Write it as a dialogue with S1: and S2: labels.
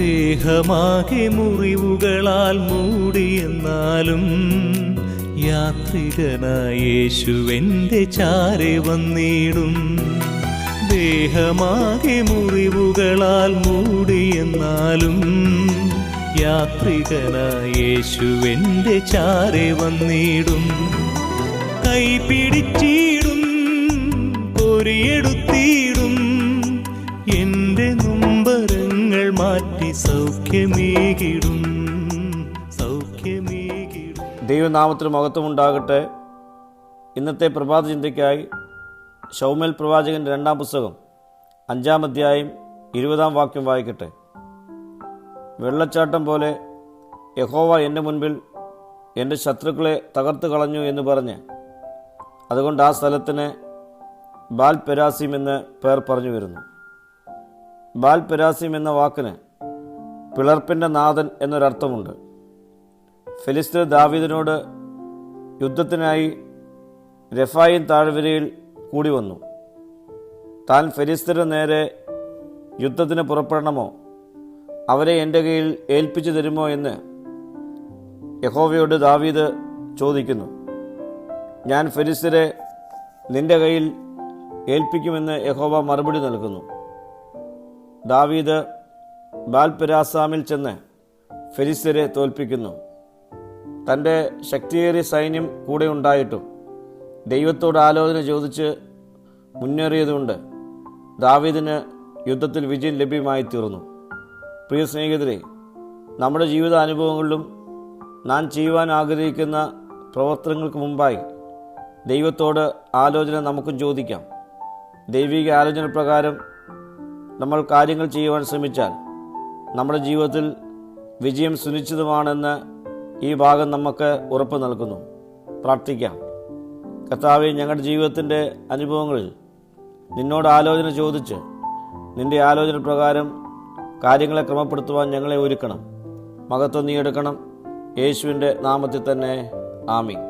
S1: ദേഹമാകെ മുറിവുകളാൽ മൂടിയെന്നാലും യാത്രികനായ യേശുവെൻ്റെ ചാരെ വന്നിടും. ദേഹമാകെ മുറിവുകളാൽ മൂടിയെന്നാലും യാത്രികനായ യേശുവെൻ്റെ ചാരെ വന്നിടും. കൈപിടിച്ചിടും, കൊരിയെടുത്തിടും, എൻ്റെ നൊമ്പരങ്ങൾ മാറ്റി സൗഖ്യമേകിടും, സൗഖ്യമേകിടും.
S2: ദൈവനാമത്തിന് മഹത്വമുണ്ടാകട്ടെ. ഇന്നത്തെ പ്രഭാത ചിന്തയ്ക്കായി ശൗമേൽ പ്രവാചകൻ്റെ 2-ാം പുസ്തകം 5-ാം അധ്യായം 20-ാം വാക്യം വായിക്കട്ടെ. വെള്ളച്ചാട്ടം പോലെ യഹോവ എൻ്റെ മുൻപിൽ എൻ്റെ ശത്രുക്കളെ തകർത്ത് കളഞ്ഞു എന്ന് പറഞ്ഞ് അതുകൊണ്ട് ആ സ്ഥലത്തിന് ബാൽ പെരാസീം എന്ന് പേർ പറഞ്ഞു വരുന്നു. ബാൽ പെരാസീം എന്ന വാക്കിന് പിളർപ്പിൻ്റെ നാഥൻ എന്നൊരർത്ഥമുണ്ട്. ഫെലിസ്ത്യർ ദാവീദിനോട് യുദ്ധത്തിനായി രഫായീം താഴ്വരയിൽ കൂടി വന്നു. താൻ ഫെലിസ്ത്യരുടെ നേരെ യുദ്ധത്തിന് പുറപ്പെടണമോ, അവരെ എൻ്റെ കയ്യിൽ ഏൽപ്പിച്ചു തരുമോ എന്ന് യഹോവയോട് ദാവീദ് ചോദിക്കുന്നു. ഞാൻ ഫെലിസ്ത്യരെ നിന്റെ കയ്യിൽ ഏൽപ്പിക്കുമെന്ന് യഹോവ മറുപടി നൽകുന്നു. ദാവീദ് ബാൽപെരാസാമിൽ ചെന്ന് ഫെലിസ്ത്യരെ തോൽപ്പിക്കുന്നു. തൻ്റെ ശക്തിയേറിയ സൈന്യം കൂടെ ഉണ്ടായിട്ടും ദൈവത്തോട് ആലോചന ചോദിച്ച് മുന്നേറിയതുകൊണ്ട് ദാവീദിന് യുദ്ധത്തിൽ വിജയം ലഭ്യമായി തീർന്നു. പ്രിയ സ്നേഹിതരെ, നമ്മുടെ ജീവിതാനുഭവങ്ങളിലും നാം ചെയ്യുവാൻ ആഗ്രഹിക്കുന്ന പ്രവർത്തനങ്ങൾക്ക് മുമ്പായി ദൈവത്തോട് ആലോചന നമുക്കും ചോദിക്കാം. ദൈവിക ആലോചന പ്രകാരം നമ്മൾ കാര്യങ്ങൾ ചെയ്യുവാൻ ശ്രമിച്ചാൽ നമ്മുടെ ജീവിതത്തിൽ വിജയം സുനിശ്ചിതമാണെന്ന് ഈ ഭാഗം നമുക്ക് ഉറപ്പ് നൽകുന്നു. പ്രാർത്ഥിക്കാം. കർത്താവേ, ഞങ്ങളുടെ ജീവിതത്തിൻ്റെ അനുഭവങ്ങളിൽ നിന്നോട് ആലോചന ചോദിച്ച് നിൻ്റെ ആലോചന പ്രകാരം കാര്യങ്ങളെ ക്രമപ്പെടുത്തുവാൻ ഞങ്ങളെ ഒരുക്കണം. മഹത്വം നീ എടുക്കണം. യേശുവിൻ്റെ നാമത്തിൽ തന്നെ ആമീൻ.